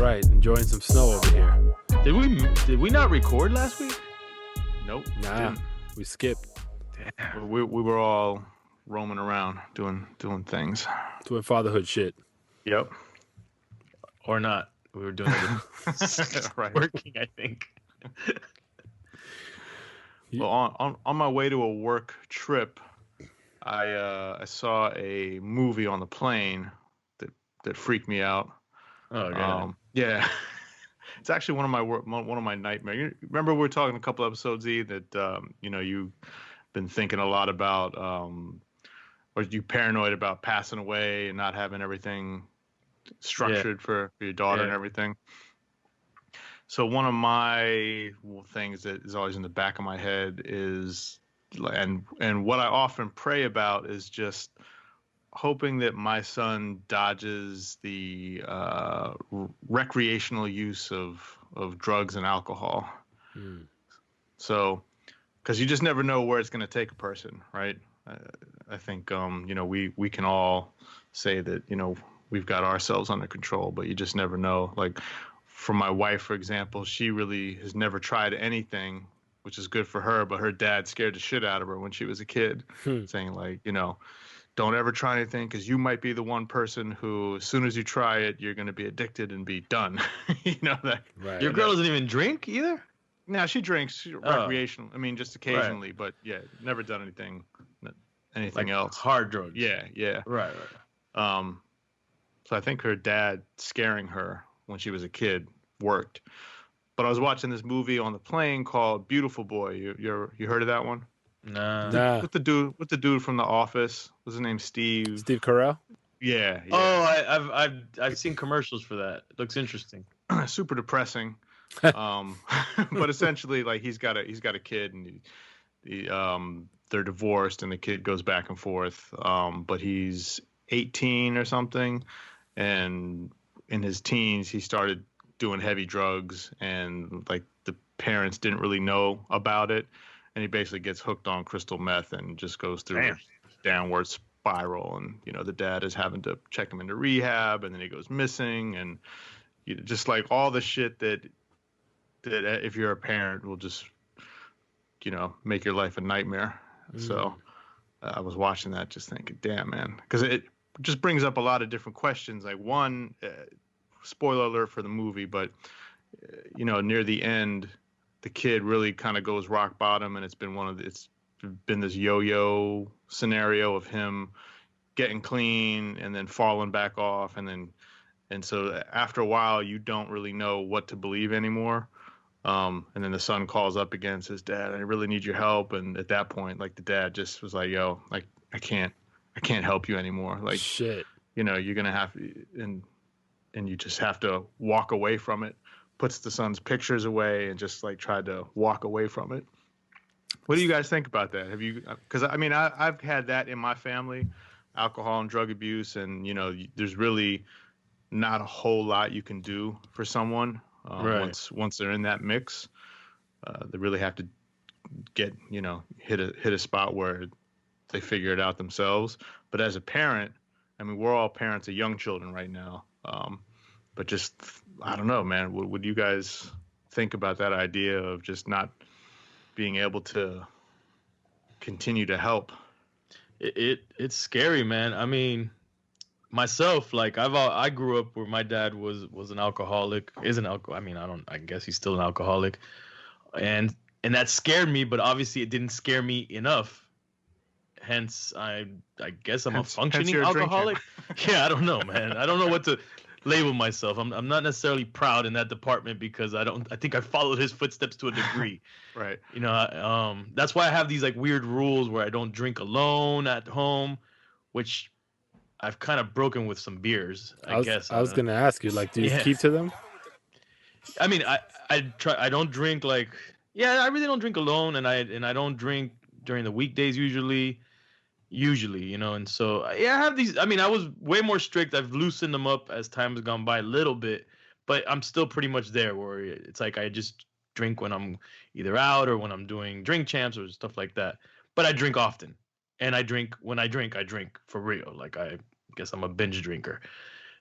right. Enjoying some snow over here. Did we not record last week? Nope. Nah, Didn't. we skipped. We were all roaming around doing things. Doing fatherhood shit. Yep. Or not? We were doing it. Right. Working, I think. Well, on my way to a work trip, I saw a movie on the plane that freaked me out. Oh god. Yeah. It's actually one of my nightmares. You remember we were talking a couple episodes, E, that you've been thinking a lot about, or you paranoid about passing away and not having everything structured for your daughter and everything. So one of my things that is always in the back of my head is, and what I often pray about is just hoping that my son dodges the recreational use of drugs and alcohol. So, because you just never know where it's going to take a person, right? I think we can all say that we've got ourselves under control, but you just never know. Like for my wife, for example, she really has never tried anything, which is good for her, but her dad scared the shit out of her when she was a kid, saying like, don't ever try anything because you might be the one person who, as soon as you try it, you're going to be addicted and be done. That. Right. Your girl doesn't even drink either? No, she drinks recreational. I mean, just occasionally, but yeah, never done anything Like else. Hard drugs. Yeah. Right. So I think her dad scaring her when she was a kid worked. But I was watching this movie on the plane called Beautiful Boy. You heard of that one? Nah. With the dude from The Office. What's his name? Steve Carell? Yeah. Oh, I've seen commercials for that. It looks interesting. Super depressing. But essentially, like he's got a kid, and they're divorced, and the kid goes back and forth. But he's 18 or something, and in his teens he started doing heavy drugs, and like the parents didn't really know about it. And he basically gets hooked on crystal meth and just goes through a downward spiral. And, the dad is having to check him into rehab, and then he goes missing. And just like all the shit that if you're a parent will just, make your life a nightmare. So I was watching that just thinking, damn, man, because it just brings up a lot of different questions. Like one, spoiler alert for the movie, but, near the end, the kid really kind of goes rock bottom, and it's been this yo-yo scenario of him getting clean and then falling back off, and so after a while you don't really know what to believe anymore. And then the son calls up again and says, "Dad, I really need your help." And at that point, like the dad just was like, "Yo, like I can't help you anymore. Like shit, you're gonna have and you just have to walk away from it." Puts the son's pictures away and just like tried to walk away from it. What do you guys think about that? Have you? Because I mean, I've had that in my family, alcohol and drug abuse, and there's really not a whole lot you can do for someone once they're in that mix. They really have to get hit a spot where they figure it out themselves. But as a parent, I mean, we're all parents of young children right now. But just, I don't know, man. Would you guys think about that idea of just not being able to continue to help? It's scary, man. I mean, myself, like I grew up where my dad was an alcoholic. I guess he's still an alcoholic, and that scared me. But obviously, it didn't scare me enough. Hence, I guess I'm a functioning alcoholic. Yeah, I don't know, man. I don't know what to label myself. I'm not necessarily proud in that department because I think I followed his footsteps to a degree. Right. That's why I have these like weird rules where I don't drink alone at home, which I've kind of broken with some beers, I guess. I was going to ask you, like, do you keep to them? I mean, I don't drink I really don't drink alone, and I don't drink during the weekdays usually, and so I have these. I mean, I was way more strict. I've loosened them up as time has gone by a little bit, but I'm still pretty much there where it's like I just drink when I'm either out or when I'm doing drink champs or stuff like that. But I drink often, and when I drink for real. Like I guess I'm a binge drinker,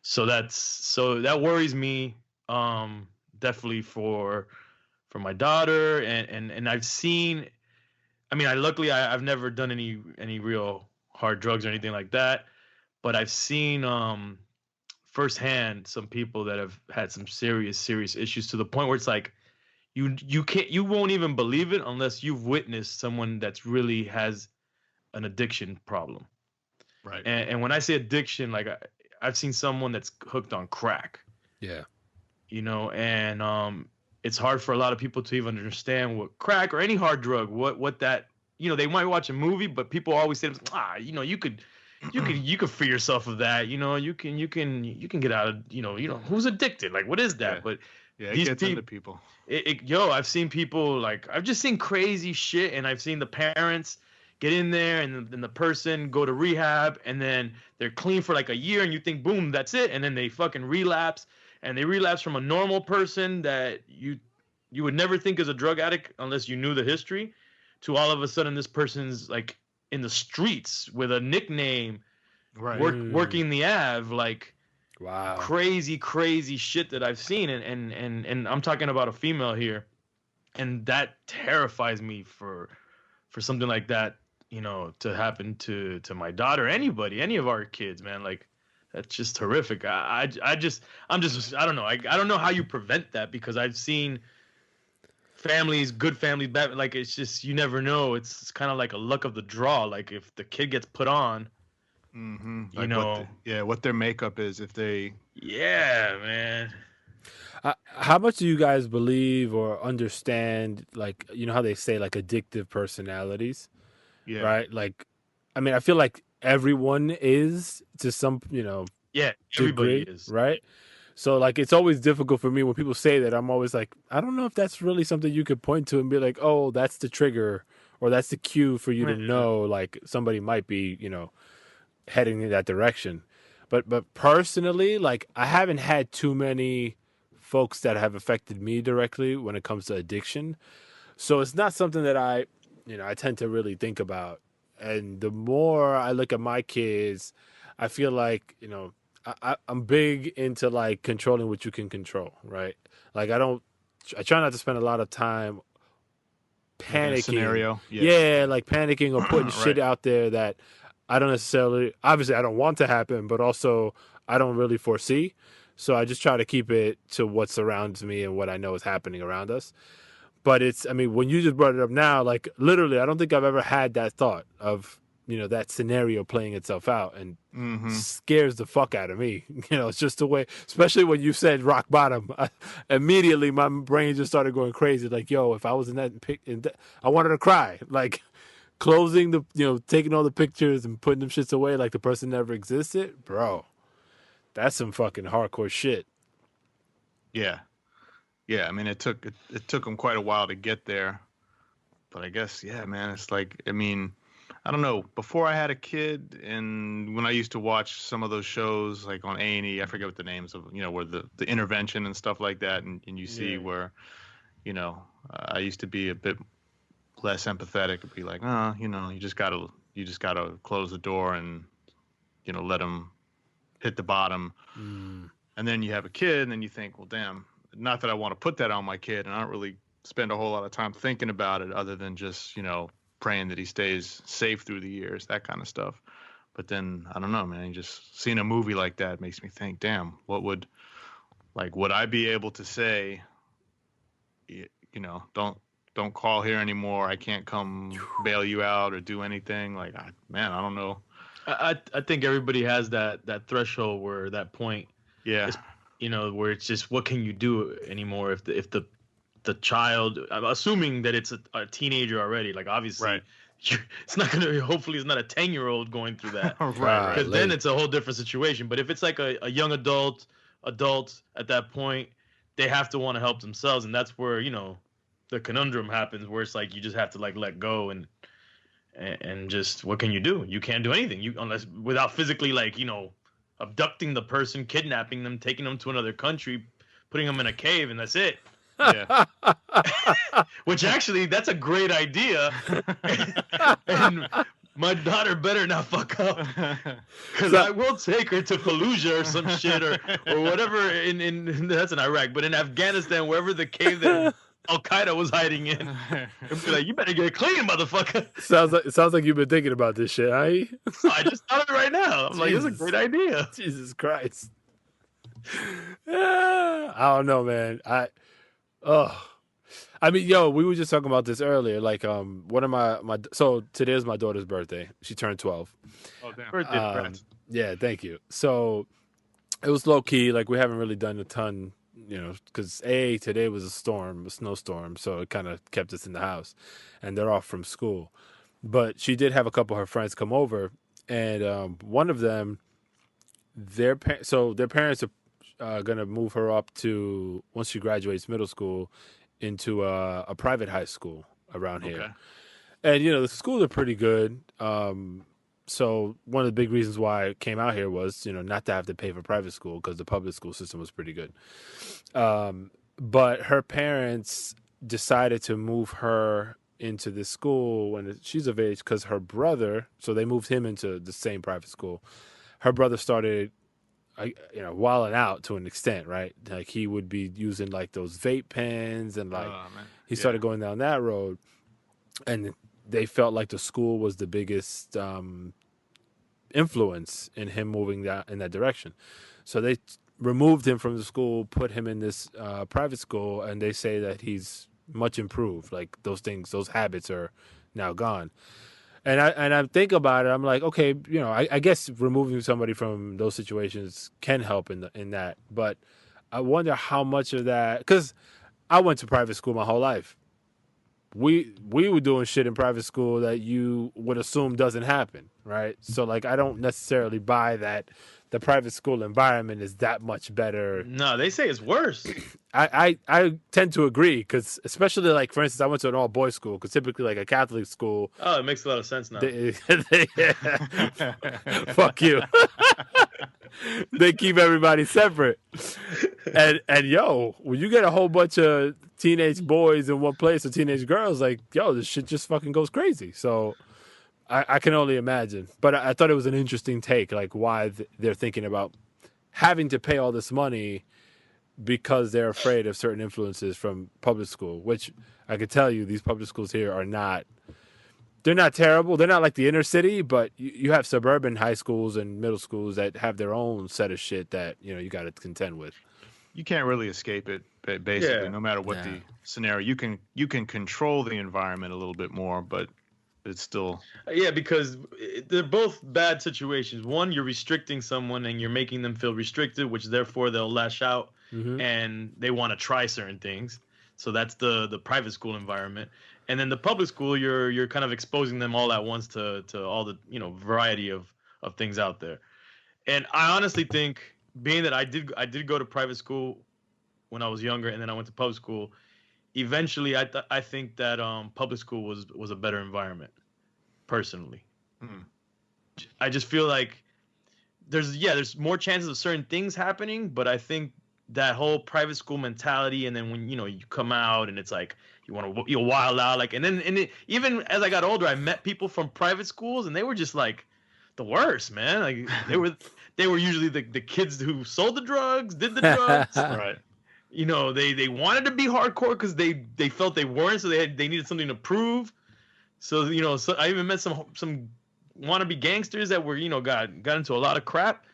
so that worries me definitely for my daughter, and I've seen. I mean, I've never done any real hard drugs or anything like that, but I've seen firsthand some people that have had some serious issues to the point where it's like you won't even believe it unless you've witnessed someone that's really has an addiction problem. Right. And when I say addiction, like I've seen someone that's hooked on crack. Yeah. And it's hard for a lot of people to even understand what crack or any hard drug, what that, they might watch a movie, but people always say, you could free yourself of that. You can get out of, who's addicted? Like, what is that? Yeah. But Yeah, it gets into people. I've seen people, like, I've just seen crazy shit, and I've seen the parents get in there and the person go to rehab, and then they're clean for like a year, and you think, boom, that's it, and then they fucking relapse, and they relapse from a normal person that you would never think is a drug addict unless you knew the history, to all of a sudden this person's like in the streets with a nickname, Right. working the Ave, like. Wow. Crazy shit that I've seen, and I'm talking about a female here, and that terrifies me for something like that, to happen to my daughter, anybody, any of our kids, man. Like, that's just horrific. I don't know. I don't know how you prevent that, because I've seen families, good families, bad. Like, it's just, you never know. It's kind of like a luck of the draw. Like, if the kid gets put on. Mm-hmm. Like what their makeup is, if they. Yeah, man. How much do you guys believe or understand, like, how they say, like, addictive personalities? Yeah. Right? Like, I mean, I feel like everyone is to some, Yeah, everybody degree, is. right? So, like, it's always difficult for me when people say that. I'm always like, I don't know if that's really something you could point to and be like, oh, that's the trigger, or that's the cue for you to know, like, somebody might be, heading in that direction. But personally, like, I haven't had too many folks that have affected me directly when it comes to addiction. So it's not something that I tend to really think about. And the more I look at my kids, I feel like, I'm big into, like, controlling what you can control, right? Like, I try not to spend a lot of time panicking. Scenario. Yeah, like panicking or putting shit out there that I don't necessarily, obviously I don't want to happen, but also I don't really foresee. So I just try to keep it to what surrounds me and what I know is happening around us. But when you just brought it up now, like, literally, I don't think I've ever had that thought of, that scenario playing itself out, and scares the fuck out of me. It's just the way, especially when you said rock bottom, immediately my brain just started going crazy. Like, yo, if I was in that, I wanted to cry. Like, closing the, taking all the pictures and putting them shits away like the person never existed, bro. That's some fucking hardcore shit. Yeah. I mean, it took them quite a while to get there, but I guess, yeah, man, it's like, I mean, I don't know. Before I had a kid, and when I used to watch some of those shows, like on A&E, I forget what the names of, where the intervention and stuff like that, and you see where, I used to be a bit less empathetic and be like, you just gotta close the door and, let them hit the bottom. And then you have a kid, and then you think, well, damn, not that I want to put that on my kid, and I don't really spend a whole lot of time thinking about it other than just, praying that he stays safe through the years, that kind of stuff. But then, I don't know, man, just seeing a movie like that makes me think, damn, would I be able to say, don't call here anymore, I can't come bail you out or do anything? Like, I don't know. I think everybody has that threshold, where that point, where it's just, what can you do anymore if the child, I'm assuming that it's a teenager already, like, obviously, right. It's not gonna, hopefully it's not a 10-year-old going through that, right? Because then it's a whole different situation. But if it's like a young adult at that point, they have to want to help themselves, and that's where the conundrum happens, where it's like you just have to, like, let go and just, what can you do? You can't do anything, unless without physically, like, abducting the person, kidnapping them, taking them to another country, putting them in a cave, and that's it. Yeah. Which actually, that's a great idea. And my daughter better not fuck up, because I will take her to Fallujah or some shit or whatever. In that's in Iraq, but in Afghanistan, wherever the cave that Al Qaeda was hiding in, it'd be like, you better get clean, motherfucker. Sounds like you've been thinking about this shit, huh? I just thought of it right now. I'm like, this is a great idea. Jesus Christ. I don't know, man. I mean, yo, we were just talking about this earlier. Like, one of my so today's my daughter's birthday. She turned 12. Oh damn! Birthday, Yeah, thank you. So it was low key. Like, we haven't really done a ton, because today was a snowstorm, so it kind of kept us in the house, and they're off from school. But she did have a couple of her friends come over, and one of them, their parents are gonna move her up to, once she graduates middle school, into a private high school around here. And the schools are pretty good. So one of the big reasons why I came out here was not to have to pay for private school, because the public school system was pretty good. But her parents decided to move her into this school when she's of age, because her brother, so they moved him into the same private school. Her brother started wilding out to an extent, right? Like, he would be using like those vape pens, and like he started going down that road, and they felt like the school was the biggest influence in him moving in that direction. So they removed him from the school, put him in this private school, and they say that he's much improved. Like, those habits are now gone. And I think about it, I'm like, okay, I guess removing somebody from those situations can help in that. But I wonder how much of that, because I went to private school my whole life. We were doing shit in private school that you would assume doesn't happen, right? So, like, I don't necessarily buy that the private school environment is that much better. No, they say it's worse. I tend to agree, because especially, like, for instance, I went to an all-boys school, because typically, like, a Catholic school... Oh, it makes a lot of sense now. Fuck you. They keep everybody separate. And yo, when you get a whole bunch of teenage boys in one place, or teenage girls, like, yo, this shit just fucking goes crazy. So I can only imagine. But I thought it was an interesting take, like, why they're thinking about having to pay all this money because they're afraid of certain influences from public school, which I could tell you these public schools here are not... They're not terrible. They're not like the inner city, but you have suburban high schools and middle schools that have their own set of shit that, you got to contend with. You can't really escape it, basically, no matter what the scenario. You can control the environment a little bit more, but it's still... Yeah, because they're both bad situations. One, you're restricting someone and you're making them feel restricted, which therefore they'll lash out and they want to try certain things. So that's the private school environment. And then the public school, you're kind of exposing them all at once to all the variety of things out there. And I honestly think, being that I did go to private school when I was younger, and then I went to public school, eventually I think that public school was a better environment, personally. I just feel like there's more chances of certain things happening, but I think that whole private school mentality, and then when you come out and it's like you want to wild out, like, and even as I got older, I met people from private schools, and they were just like the worst, man. Like, they were usually the kids who sold the drugs, did the drugs, right? They wanted to be hardcore because they felt they weren't, so they needed something to prove. So so I even met some wannabe gangsters that were got into a lot of crap,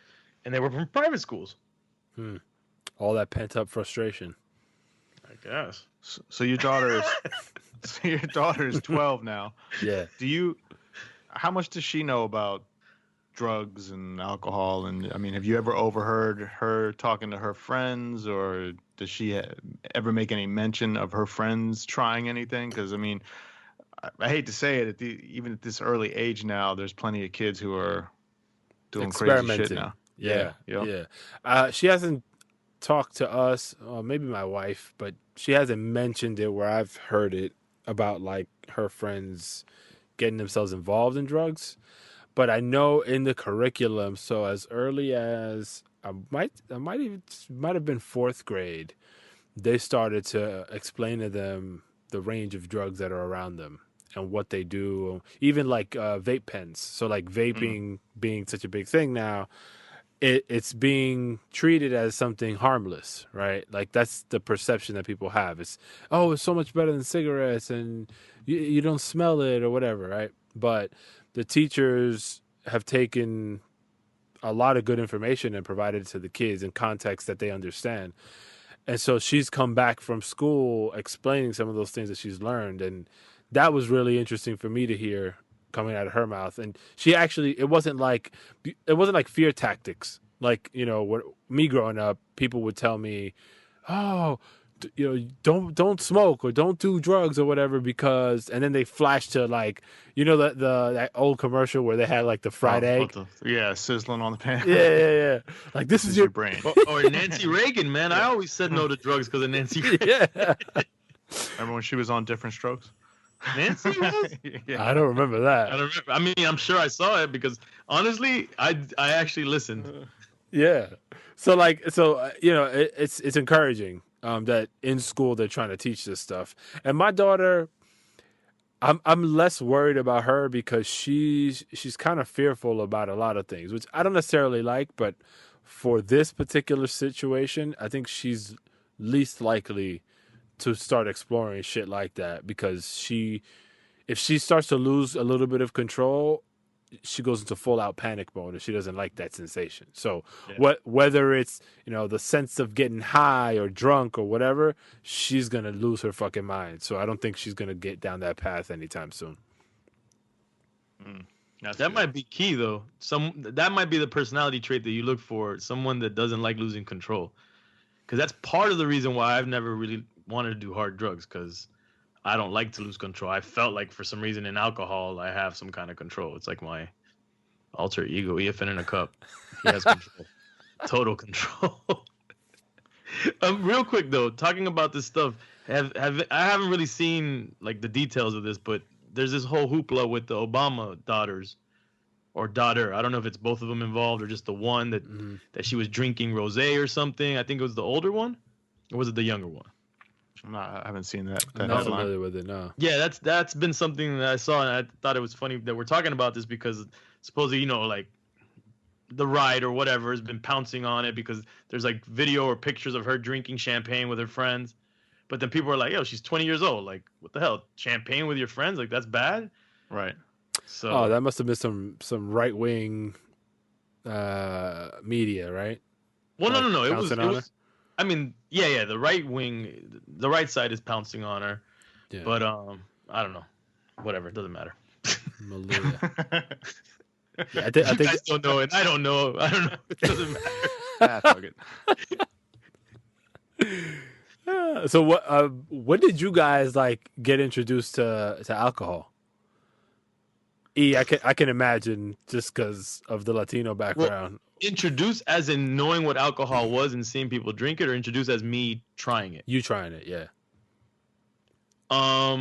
and they were from private schools. All that pent up frustration, I guess. So your daughter is 12 now. Yeah. How much does she know about drugs and alcohol? And I mean, have you ever overheard her talking to her friends, or does she ever make any mention of her friends trying anything? Because I mean, I hate to say it, even at this early age now, there's plenty of kids who are doing crazy shit now. Yeah. She hasn't talked to us, or maybe my wife, but she hasn't mentioned it where I've heard it about, like, her friends getting themselves involved in drugs. But I know in the curriculum, so as early as I might have been 4th grade, they started to explain to them the range of drugs that are around them. and what they do, even like vape pens. So like vaping being such a big thing now, it's being treated as something harmless, right? Like that's the perception that people have. It's so much better than cigarettes, and you don't smell it or whatever, right? But the teachers have taken a lot of good information and provided it to the kids in context that they understand. And so she's come back from school explaining some of those things that she's learned, and that was really interesting for me to hear coming out of her mouth. And she actually, it wasn't like fear tactics. Like, what me growing up, people would tell me, "Oh, don't smoke or don't do drugs or whatever," because, and then they flash to like, that old commercial where they had like the fried egg. Sizzling on the pan. Yeah. Like this is your brain. Or Nancy Reagan, man. I always said no to drugs because of Nancy Reagan. Yeah. Remember when she was on Different Strokes? Nancy was? Yeah. I don't remember that. I mean, I'm sure I saw it because honestly, I actually listened. Yeah. So it's encouraging that in school they're trying to teach this stuff. And my daughter, I'm less worried about her because she's kind of fearful about a lot of things, which I don't necessarily like, but for this particular situation, I think she's least likely to start exploring shit like that, because if she starts to lose a little bit of control, she goes into full out panic mode, and she doesn't like that sensation. So whether it's, the sense of getting high or drunk or whatever, she's going to lose her fucking mind. So I don't think she's going to get down that path anytime soon. That might be key though. That might be the personality trait that you look for, someone that doesn't like losing control. Cuz that's part of the reason why I've never really wanted to do hard drugs, cuz I don't like to lose control. I felt like for some reason in alcohol, I have some kind of control. It's like my alter ego, EFN in a cup. He has control. Total control. Real quick though, talking about this stuff, I haven't really seen like the details of this, but there's this whole hoopla with the Obama daughters or daughter. I don't know if it's both of them involved or just the one that she was drinking rosé or something. I think it was the older one, or was it the younger one? I haven't seen that. I'm not familiar with it, no. Yeah, that's been something that I saw, and I thought it was funny that we're talking about this because supposedly, like the right or whatever has been pouncing on it because there's like video or pictures of her drinking champagne with her friends. But then people are like, yo, she's 20 years old. Like, what the hell? Champagne with your friends? Like, that's bad? Right. So that must have been some right-wing media, right? Well, like, no. It was I mean, yeah, the right wing, the right side is pouncing on her. Yeah. But I don't know. Whatever, it doesn't matter. Malia. Yeah, I think you guys don't know it. I don't know. It doesn't matter. Fuck it. So when did you guys like get introduced to alcohol? I can imagine just because of the Latino background. Well, introduced as in knowing what alcohol was and seeing people drink it, or introduced as me trying it? You trying it, yeah. I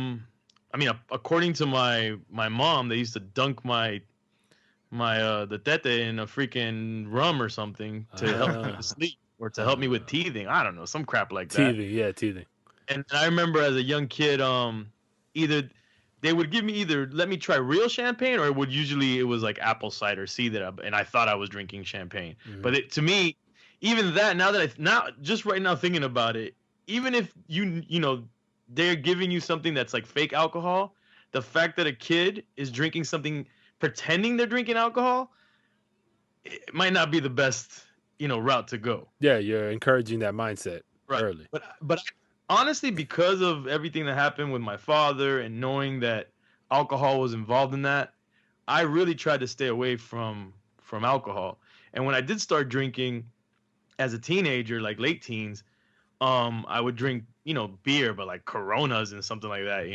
mean, according to my mom, they used to dunk my the tete in a freaking rum or something to help me to sleep or to help me with teething. I don't know, some crap like that. Teething. And I remember as a young kid, either they would give me let me try real champagne, or it was like apple cider cider, and I thought I was drinking champagne. Mm-hmm. But to me, even that, now just right now thinking about it, even if they're giving you something that's like fake alcohol, the fact that a kid is drinking something pretending they're drinking alcohol, it might not be the best, route to go. Yeah, you're encouraging that mindset early. But honestly, because of everything that happened with my father and knowing that alcohol was involved in that, I really tried to stay away from alcohol. And when I did start drinking as a teenager, like late teens, I would drink, beer, but like Coronas and something like that,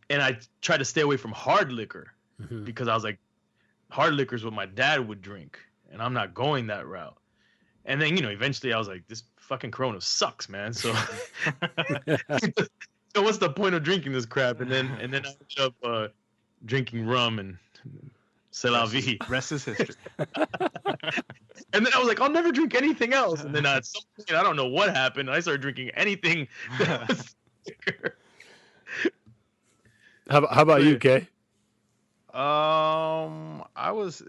And I tried to stay away from hard liquor because I was like, hard liquor is what my dad would drink, and I'm not going that route. And then, eventually I was like, this fucking Corona sucks, man. So, so what's the point of drinking this crap? And then I ended up drinking rum and c'est la vie. Rest is history. And then I was like, I'll never drink anything else. And then at some point, I don't know what happened, I started drinking anything that was liquor. How about you, Kay? I was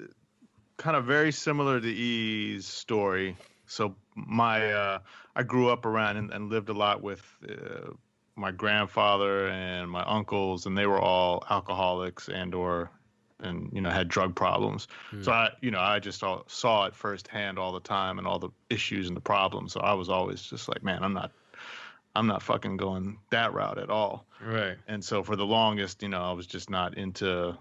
kind of very similar to E's story. So I grew up around and lived a lot with my grandfather and my uncles, and they were all alcoholics and had drug problems. So I just saw it firsthand all the time and all the issues and the problems. So I was always just like, man, I'm not fucking going that route at all. Right. And so for the longest, I was just not into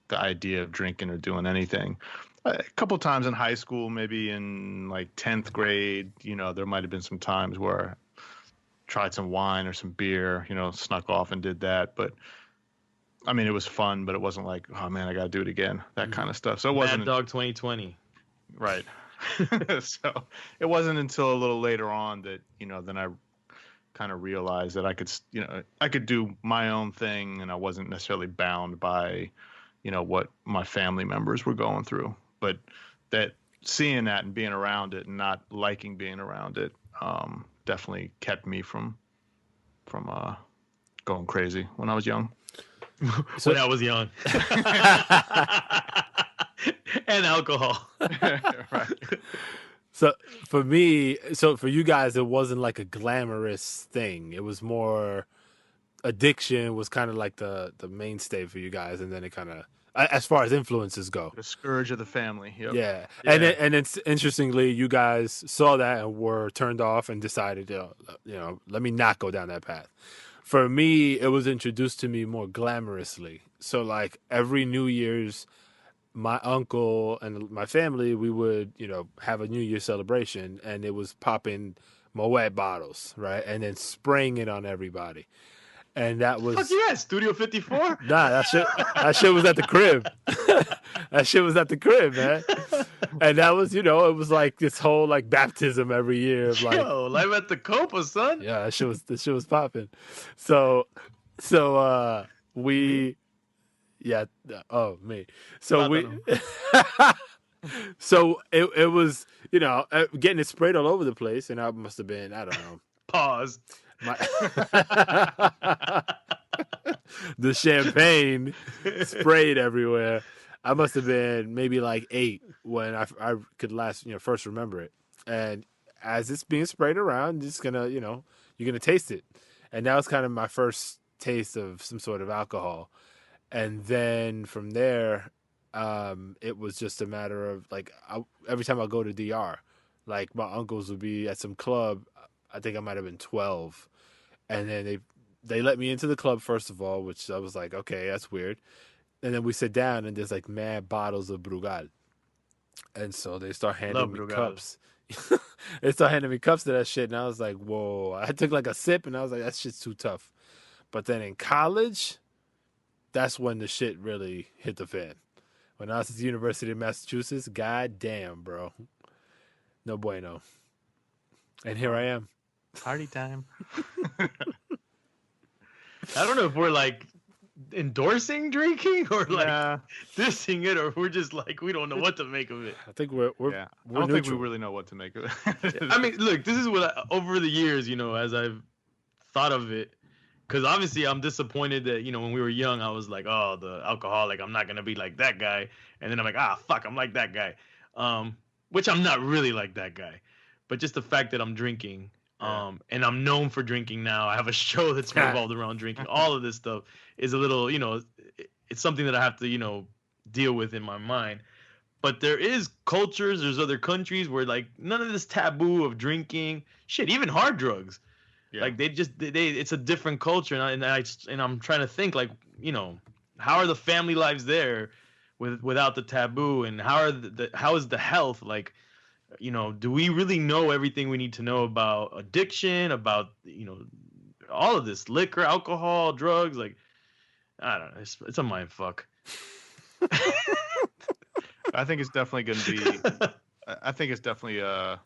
the idea of drinking or doing anything. A couple times in high school, maybe in like 10th grade, there might have been some times where I tried some wine or some beer, snuck off and did that. But I mean, it was fun, but it wasn't like, oh man, I got to do it again, that kind of stuff. So it wasn't Mad Dog 2020. Right. So it wasn't until a little later on that, then I kind of realized that I could do my own thing, and I wasn't necessarily bound by, what my family members were going through. But that seeing that and being around it and not liking being around it, definitely kept me from going crazy when I was young. When I was young. And alcohol. Right. So for me, for you guys, it wasn't like a glamorous thing. It was more addiction was kind of like the mainstay for you guys, and then it kind of, as far as influences go, The scourge of the family. Yep. yeah. Yeah. And it's interestingly, you guys saw that and were turned off and decided, let me not go down that path. For me, it was introduced to me more glamorously. So like every New Year's, my uncle and my family, we would, have a New Year celebration, and it was popping Moet bottles, right? And then spraying it on everybody. And that was... Fuck yeah, Studio 54? Nah, that shit was at the crib. That shit was at the crib, man. And that was, it was like this whole like baptism every year of like... Yo, live at the Copa, son. Yeah, that shit was popping. So we... Yeah. Oh, me. So so it was, getting it sprayed all over the place, and I must have been, I don't know. Pause. The champagne sprayed everywhere. I must have been maybe like 8 when I could first remember it. And as it's being sprayed around, it's gonna, you're gonna taste it. And that was kind of my first taste of some sort of alcohol. And then from there, it was just a matter of like, every time I go to DR, like my uncles would be at some club. I think I might have been 12, and then they let me into the club first of all, which I was like, okay, that's weird. And then we sit down, and there's like mad bottles of Brugal, and so they start handing me cups. They start handing me cups to that shit, and I was like, whoa. I took like a sip, and I was like, that shit's too tough. But then in college, that's when the shit really hit the fan. When I was at the University of Massachusetts, god damn, bro. No bueno. And here I am. Party time. I don't know if we're like endorsing drinking or like dissing it, or we're just like, we don't know what to make of it. I think we're I don't think we really know what to make of it. I mean, look, this is what over the years, as I've thought of it, because obviously I'm disappointed that, when we were young, I was like, oh, the alcoholic, I'm not going to be like that guy. And then I'm like, fuck, I'm like that guy. Which I'm not really like that guy. But just the fact that I'm drinking, and I'm known for drinking now. I have a show that's revolved around drinking. All of this stuff is a little, it's something that I have to, deal with in my mind. But there is cultures, there's other countries where like none of this taboo of drinking, shit, even hard drugs. Yeah. Like they it's a different culture, and I'm trying to think like, how are the family lives there without the taboo, and how is the health like? Do we really know everything we need to know about addiction, about, all of this, liquor, alcohol, drugs? Like, I don't know. It's a mind fuck. I think it's definitely going to be, I think it's definitely a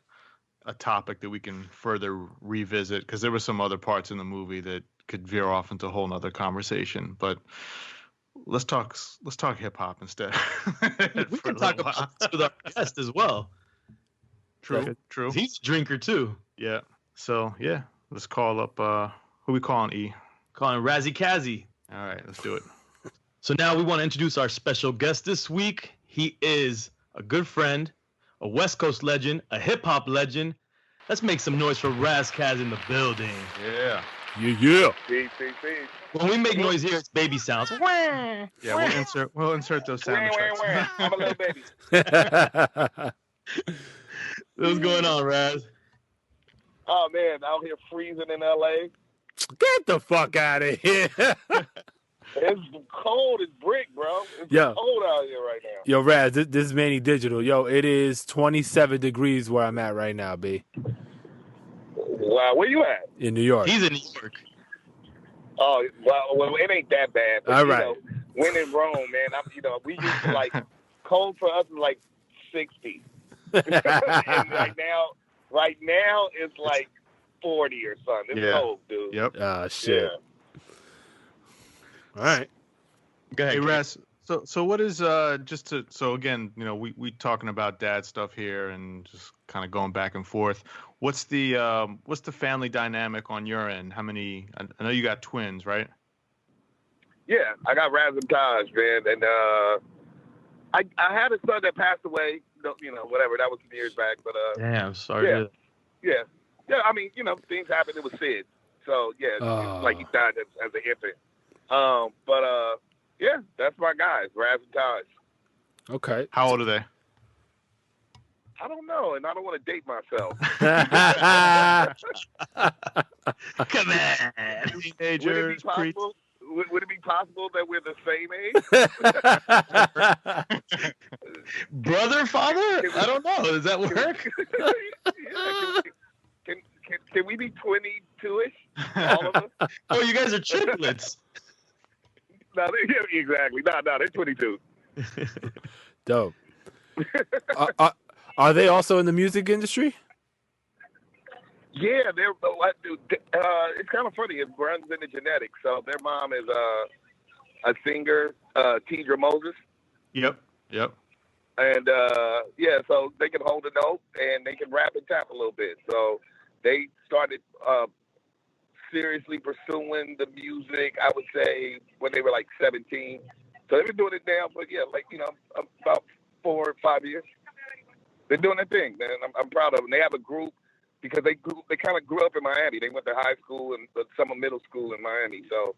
topic that we can further revisit, because there were some other parts in the movie that could veer off into a whole nother conversation. But let's talk hip hop instead. We can talk about this with our guest as well. True. He's a drinker too. Yeah. So let's call up who we calling E? Calling Razzie Kazzy. All right, let's do it. So now we want to introduce our special guest this week. He is a good friend, a West Coast legend, a hip-hop legend. Let's make some noise for Ras Kass in the building. Yeah. Yeah. Peace. When we make noise here, it's baby sounds. Yeah, we'll insert those sound effects. I'm a little baby. What's going on, Raz? Oh man, out here freezing in LA. Get the fuck out of here. It's cold as brick, bro. It's Yeah. cold out here right now. Yo, Raz, this is Manny Digital. Yo, it is 27 degrees where I'm at right now, B. Wow, where you at? In New York. He's in New York. Oh, well, it ain't that bad. But, All right. You know, when in Rome, man, we used to like cold for us is like 60. And right now it's like 40 or something. It's cold, dude. Yep. Ah, shit. Yeah. All right. Go ahead. Hey, Kid. Ras. So what is so again, you know, we talking about dad stuff here and just kind of going back and forth. What's the family dynamic on your end? How many? I know you got twins, right? Yeah, I got Ras Kass, man, and I had a son that passed away. You know, whatever. That was some years back, but Damn, sorry. yeah. Yeah. I mean, you know, things happen. It was Sid, so yeah, it's like he died as an infant. But yeah, that's my guys, Ras Kass. Okay. How old are they? I don't know, and I don't want to date myself. Come on. Teenagers, Would it be possible that we're the same age? Brother, father? I don't know. Does that work? Yeah, can we be 22-ish? All of us? Oh, you guys are triplets. No, exactly. No, they're 22. Dope. Are they also in the music industry? Yeah, it's kind of funny. It runs in the genetics. So their mom is a singer, THROWBACK Moses. Yep. And so they can hold a note and they can rap and tap a little bit. So they started seriously pursuing the music, I would say, when they were like 17. So they've been doing it now for, about 4 or 5 years. They're doing their thing, man. I'm proud of them. They have a group because they kind of grew up in Miami. They went to high school and summer middle school in Miami. So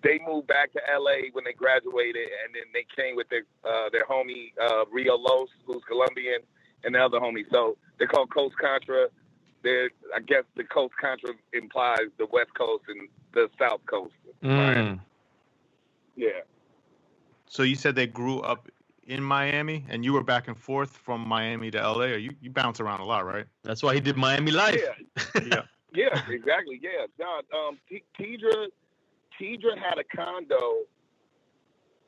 they moved back to LA when they graduated, and then they came with their homie Rio Los, who's Colombian, and the other homie. So they're called Coast Contra. I guess the Coast Contra implies the West Coast and the South Coast. Mm. Yeah. So you said they grew up in Miami, and you were back and forth from Miami to LA, or you bounce around a lot, right? That's why he did Miami Life. Yeah. Yeah, exactly. Yeah. God, Tidra had a condo,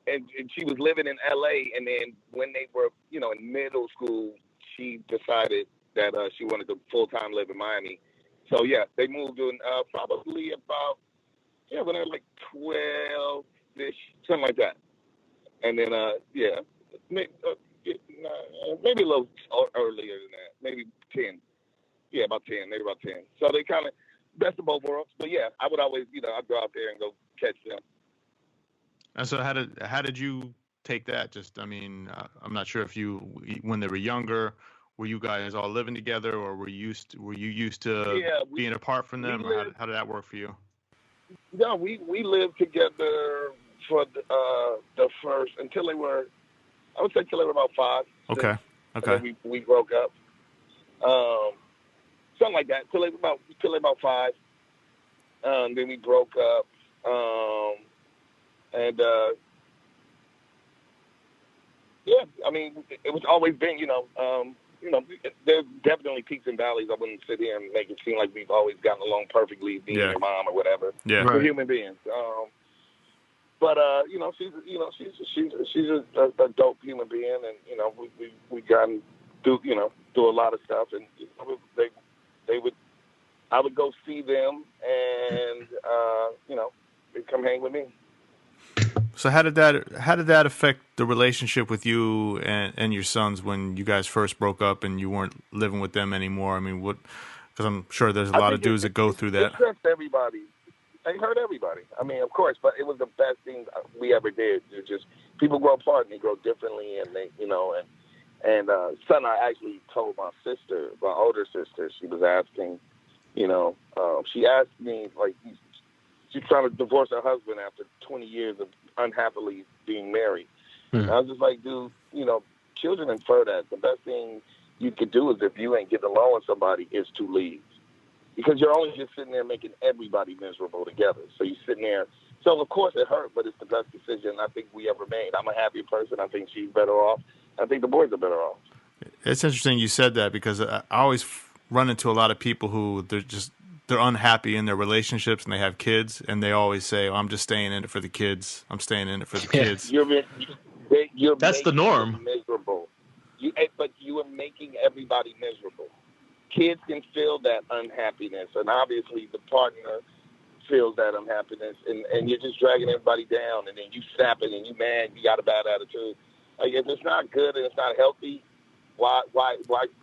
and she was living in LA. And then when they were, in middle school, she decided that she wanted to full-time live in Miami. So yeah, they moved in probably about when they were like 12-ish, something like that. And then maybe a little earlier than that, maybe 10. Yeah, about 10, maybe about 10. So they kind of best of both worlds. But yeah, I would always, I'd go out there and go catch them. And so how did you take that? Just, I mean, I'm not sure if when they were younger, were you guys all living together, or were you used to being apart from them, or how did that work for you? No, we lived together for the first until they were about 5. Okay. And we broke up. Something like that. Till they were about 5. Then we broke up. I mean, it was always been, there's definitely peaks and valleys. I wouldn't sit here and make it seem like we've always gotten along perfectly, being your mom or whatever. Yeah, we're human beings. But she's a dope human being, and we gotten through a lot of stuff, and I would go see them, and they'd come hang with me. So how did that affect the relationship with you and your sons when you guys first broke up and you weren't living with them anymore? I mean, because I'm sure there's a lot of dudes that go through that. It stressed everybody. They hurt everybody. I mean, of course, but it was the best thing we ever did. It just people grow apart and they grow differently, and they, and son, I actually told my sister, my older sister, she was asking, she asked me, like, she's trying to divorce her husband after 20 years of unhappily being married. And I was just like, dude, children infer that. The best thing you could do is if you ain't getting along with somebody is to leave. Because you're only just sitting there making everybody miserable together. So you're sitting there. So, of course, it hurt, but it's the best decision I think we ever made. I'm a happy person. I think she's better off. I think the boys are better off. It's interesting you said that because I always run into a lot of people who they're unhappy in their relationships and they have kids, and they always say, I'm just staying in it for the kids. I'm staying in it for the kids. That's the norm. Miserable. But you are making everybody miserable. Kids can feel that unhappiness, and obviously the partner feels that unhappiness, and you're just dragging everybody down, and then you snapping and you mad, you got a bad attitude. Like, if it's not good and it's not healthy, why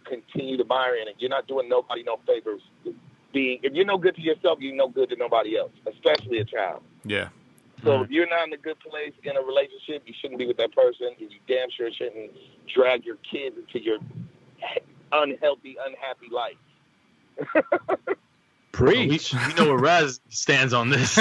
continue to mire in it? You're not doing nobody no favors. If you're no good to yourself, you're no good to nobody else, especially a child. Yeah. So if you're not in a good place in a relationship, you shouldn't be with that person, and you damn sure shouldn't drag your kids into your unhealthy, unhappy life. Preach. We know where Raz stands on this.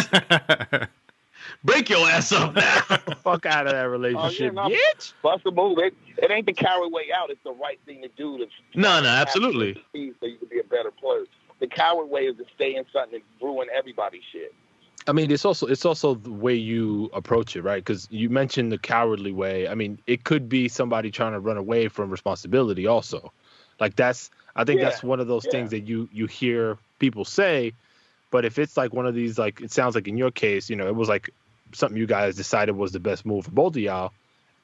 Break your ass up now. Fuck out of that relationship, bitch. Bust a move. It ain't the coward way out. It's the right thing to do. No, absolutely. So you can be a better player. The coward way is to stay in something and ruin everybody's shit. I mean, it's also the way you approach it, right? Because you mentioned the cowardly way. I mean, it could be somebody trying to run away from responsibility also. Like that's one of those things that you hear people say. But if it's like one of these, like it sounds like in your case, it was like something you guys decided was the best move for both of y'all,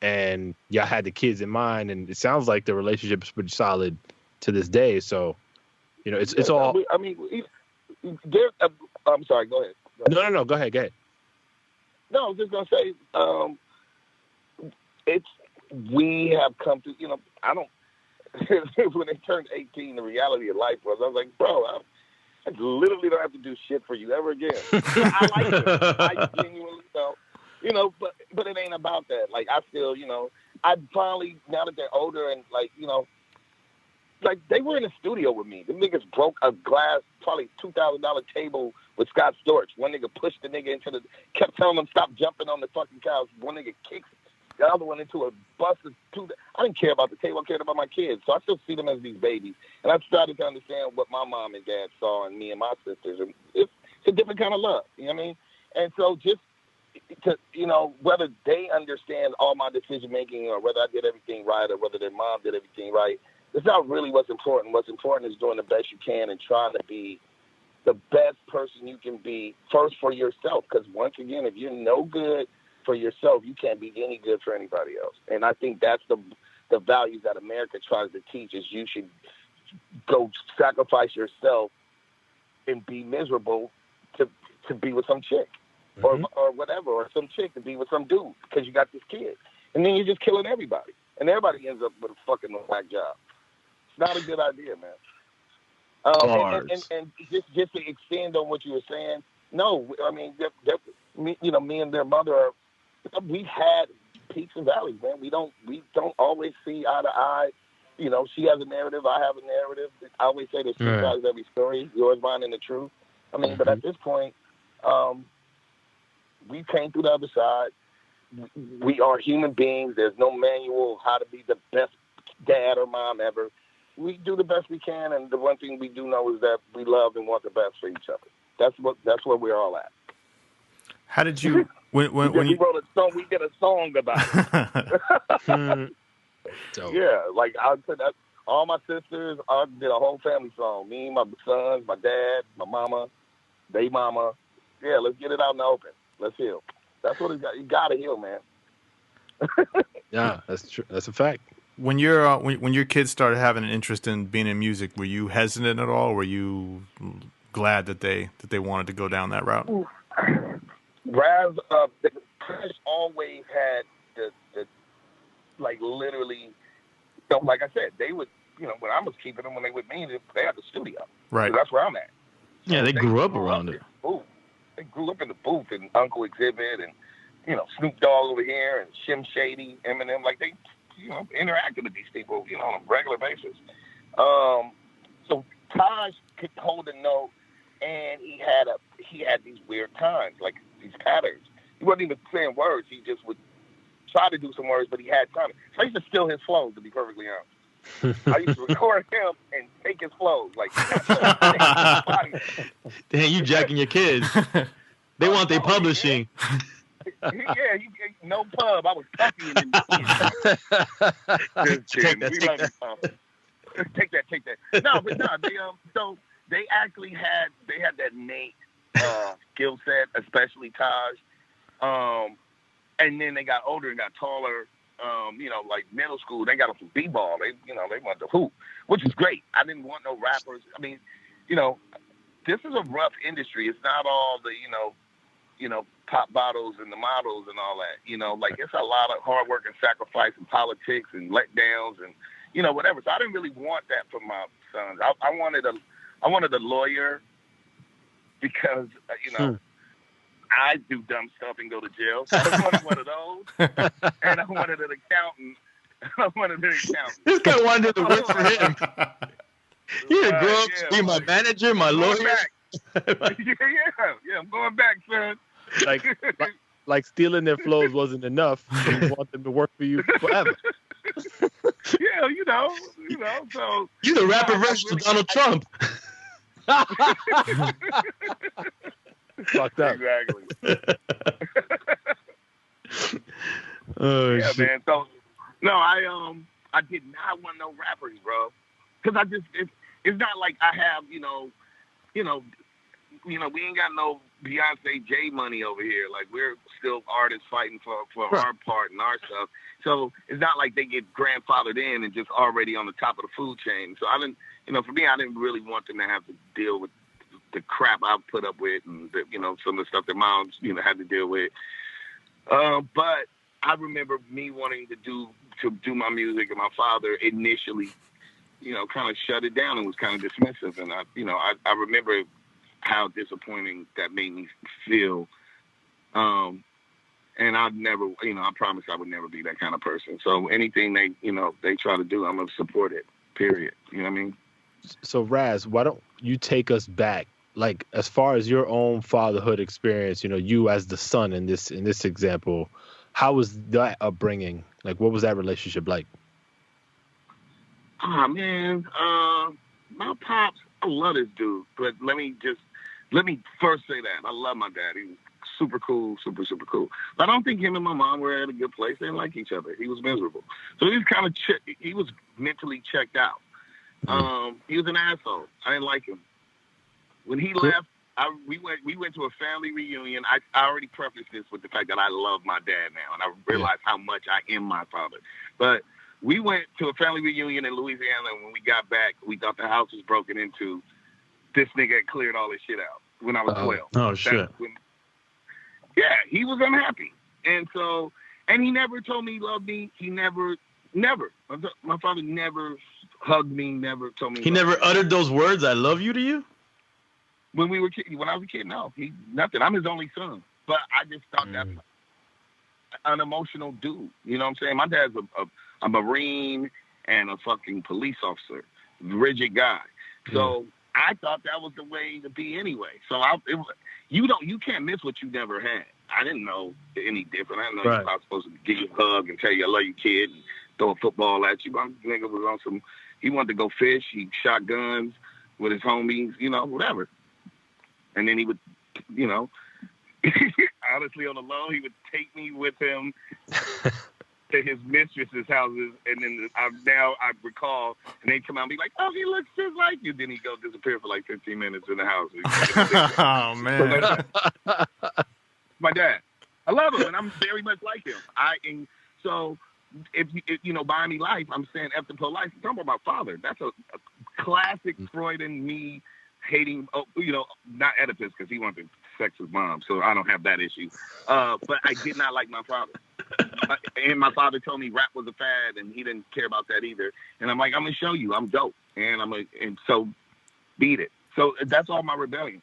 and y'all had the kids in mind, and it sounds like the relationship is pretty solid to this day. So, it's all. I mean, I'm sorry. Go ahead. No. Go ahead. No, I was just gonna say, we have come to, I don't. When they turned 18, the reality of life was, I was like, bro, I literally don't have to do shit for you ever again. I like it. I genuinely don't, but it ain't about that. Like, I feel, I finally, now that they're older and like, like they were in the studio with me. The niggas broke a glass, probably $2,000 table with Scott Storch. One nigga pushed the nigga kept telling him stop jumping on the fucking couch. One nigga kicks the other one into a bus. I didn't care about the table. I cared about my kids. So I still see them as these babies. And I started to understand what my mom and dad saw in me and my sisters. And it's a different kind of love. You know what I mean? And so just to, whether they understand all my decision making or whether I did everything right or whether their mom did everything right, it's not really what's important. What's important is doing the best you can and trying to be the best person you can be first for yourself. Because once again, if you're no good for yourself, you can't be any good for anybody else. And I think that's the values that America tries to teach is you should go sacrifice yourself and be miserable to be with some chick or whatever, or some chick to be with some dude because you got this kid. And then you're just killing everybody. And everybody ends up with a fucking whack job. It's not a good idea, man. And just to extend on what you were saying, no, I mean, me and their mother we've had peaks and valleys, man. We don't always see eye to eye. She has a narrative, I have a narrative. I always say there's two sides to every story, yours, mine, and the truth. I mean, but at this point, we came through the other side. We are human beings. There's no manual of how to be the best dad or mom ever. We do the best we can, and the one thing we do know is that we love and want the best for each other. That's where we're all at. How did you when you wrote a song? We did a song about it. Yeah, like I put that. All my sisters, I did a whole family song. Me, my sons, my dad, my mama, they mama. Yeah, let's get it out in the open. Let's heal. That's what you got to heal, man. Yeah, that's true. That's a fact. When your kids started having an interest in being in music, were you hesitant at all? Were you glad that they wanted to go down that route? Raz, the Chris always had the like literally, like I said, they would, when I was keeping them when they with me, they had the studio. Right. So that's where I'm at. Yeah, they grew up around it. Ooh. they grew up in the booth, and Uncle Exhibit, and Snoop Dogg over here, and Slim Shady, Eminem. Like they, interacted with these people, on a regular basis. So Taj could hold a note, and he had these weird times, like these patterns. He wasn't even saying words. He just would try to do some words, but he had time. So I used to steal his flows, to be perfectly honest. I used to record him and take his flows. Like, damn, you jacking your kids. They want their publishing. Yeah, no pub. I was puffy in the Take that. No, but no, so they actually had that innate skill set, especially Taj. And then they got older and got taller. Like middle school, they got them from b-ball. They want the hoop, which is great. I didn't want no rappers. I mean, this is a rough industry. It's not all the pop bottles and the models and all that. Like it's a lot of hard work and sacrifice and politics and letdowns and whatever. So I didn't really want that for my sons. I wanted a lawyer because I do dumb stuff and go to jail. So I wanted one of those, and I wanted an accountant. This guy wanted to work for him. He had grown up to be my manager, my lawyer. Yeah, I'm going back, son. Like stealing their flows wasn't enough. You want them to work for you forever. Yeah, so you the rapper version of Donald Trump. Fucked up. Exactly. Oh, yeah, shit. man. So no, I did not want no rappers, bro. Because it's not like I have, we ain't got no Beyonce J money over here. Like we're still artists fighting for our part and our stuff. So it's not like they get grandfathered in and just already on the top of the food chain. So I didn't, for me, I didn't really want them to have to deal with the crap I put up with and some of the stuff that moms had to deal with. But I remember me wanting to do my music, and my father initially, kind of shut it down and was kind of dismissive. And I remember how disappointing that made me feel. And I'd never, I promised I would never be that kind of person. So anything they try to do, I'm gonna support it. Period. You know what I mean? So Raz, why don't you take us back, like as far as your own fatherhood experience? You as the son in this example, how was that upbringing? Like, what was that relationship like? Oh man, my pops, I love this dude. But let me first say that I love my dad. He was super cool, super cool. But I don't think him and my mom were at a good place. They didn't like each other. He was miserable. So he was kind of he was mentally checked out. He was an asshole. I didn't like him. When he left, we went to a family reunion. I already prefaced this with the fact that I love my dad now, and I realized how much I am my father. But we went to a family reunion in Louisiana, and when we got back, we thought the house was broken into. This nigga had cleared all his shit out when I was 12. Oh, shit. Yeah, he was unhappy. And so, and he never told me he loved me. He never. My father never hugged me, never told me. He never uttered those words, "I love you" to you? When I was a kid, no. Nothing. I'm his only son. But I just thought that's an emotional dude. You know what I'm saying? My dad's a Marine and a fucking police officer. Rigid guy. So I thought that was the way to be anyway. So you can't miss what you never had. I didn't know any different. I didn't know I was supposed to give you a hug and tell you I love you, kid, and throw a football at you. My nigga was on some. He wanted to go fish. He shot guns with his homies, whatever. And then he would, honestly, on the low, he would take me with him to his mistress's houses, and then I recall, and they'd come out and be like, "Oh, he looks just like you." Then he'd go disappear for like 15 minutes in the house. Oh man, my dad, I love him, and I'm very much like him. So if buy me life, I'm saying F the police. I'm talking about my father. That's a classic Freudian me hating. Not Oedipus because he wanted sex with mom, so I don't have that issue. But I did not like my father. And my father told me rap was a fad, and he didn't care about that either. And I'm like, I'm gonna show you, I'm dope, and so beat it. So that's all my rebellion.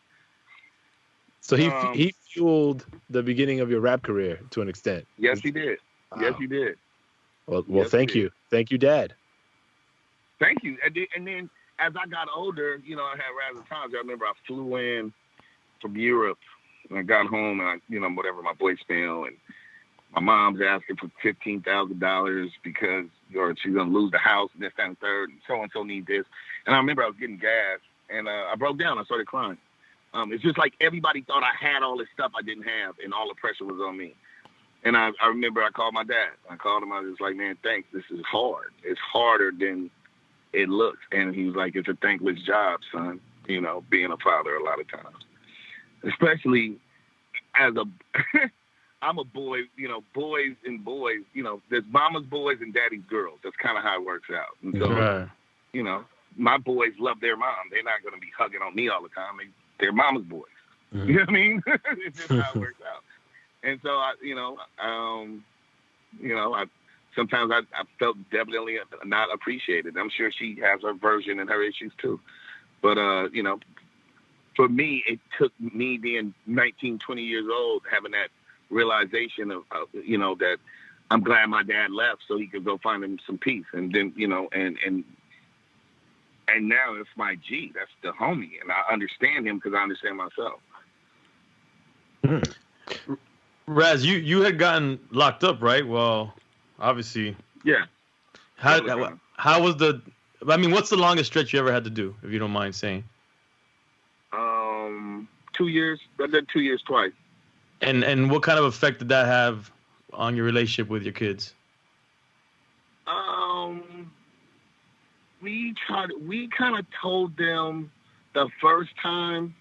So he fueled the beginning of your rap career to an extent. Yes, he did. Wow. Yes, he did. Well, Yes, thank you. Thank you, Dad. Thank you. And then as I got older, you know, I had rather times. I remember I flew in from Europe and I got home and whatever, my voicemail, and my mom's asking for $15,000 because she's gonna lose the house and this, that, and third, and so need this. And I remember I was getting gas and I broke down. I started crying. It's just like everybody thought I had all this stuff I didn't have, and all the pressure was on me. And I remember I called my dad. I called him. I was like, man, thanks. This is hard. It's harder than it looks. And he was like, it's a thankless job, son, you know, being a father a lot of times. Especially as I'm a boy, you know, boys, you know, there's mama's boys and daddy's girls. That's kind of how it works out. And so, you know, my boys love their mom. They're not going to be hugging on me all the time. They're mama's boys. Mm-hmm. You know what I mean? It's just how it works out. And so, sometimes I felt definitely not appreciated. I'm sure she has her version and her issues too. But, you know, for me, it took me being 19, 20 years old, having that realization of you know, that I'm glad my dad left so he could go find him some peace. And then, you know, and now it's my G. That's the homie. And I understand him because I understand myself. Raz, you had gotten locked up, right? Well, obviously. Yeah. How was what's the longest stretch you ever had to do, if you don't mind saying? 2 years. I did 2 years twice. And what kind of effect did that have on your relationship with your kids? We kind of told them the first time,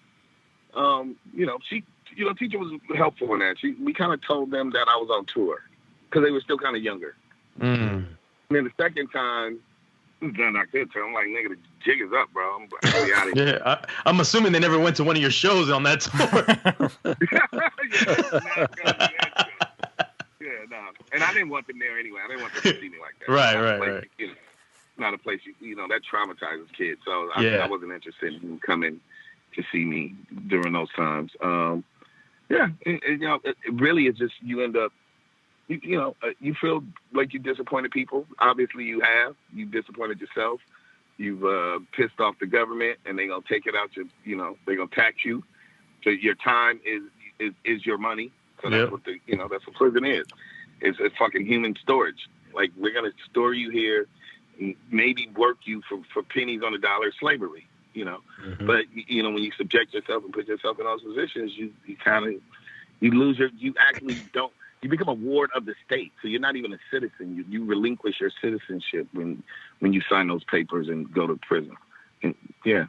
teacher was helpful in that. We kind of told them that I was on tour because they were still kind of younger. Mm. And then the second time, then I could tell them, like, nigga, the jig is up, bro. I'm out of here. Yeah, I'm assuming they never went to one of your shows on that tour. No. And I didn't want them there anyway. I didn't want them to see me like that. Right. You know, not a place, you know, that traumatizes kids. So I wasn't interested in them coming to see me during those times. It really is just, you end up, you feel like you disappointed people. Obviously you have. You disappointed yourself. You've pissed off the government, and they're going to take it out they're going to tax you. So your time is your money. So that's what that's what prison is. It's fucking human storage. Like, we're going to store you here and maybe work you for pennies on the dollar, slavery, you know. Mm-hmm. But, you know, when you subject yourself and put yourself in those positions, you become a ward of the state. So you're not even a citizen. You relinquish your citizenship when you sign those papers and go to prison. And, yeah.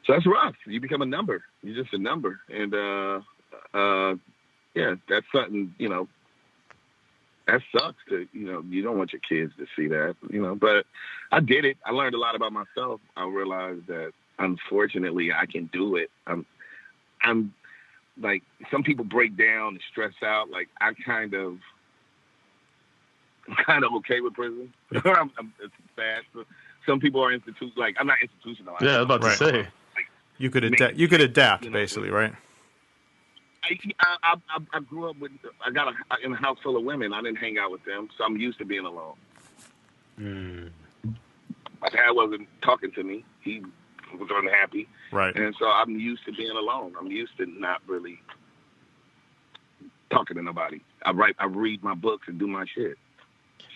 So that's rough. You become a number. You're just a number. And, that's something, you know, that sucks to, you know, you don't want your kids to see that, you know, but I did it. I learned a lot about myself. I realized that, unfortunately, I can do it. I'm like, some people break down and stress out. Like, I'm kind of okay with prison. It's bad. Some people are like, I'm not institutionalized. Yeah, I was about to say. Like, you could adapt, you know, basically, right? I grew up in a house full of women. I didn't hang out with them, so I'm used to being alone. Mm. My dad wasn't talking to me. He was unhappy. Right. And so I'm used to being alone. I'm used to not really talking to nobody. I read my books and do my shit.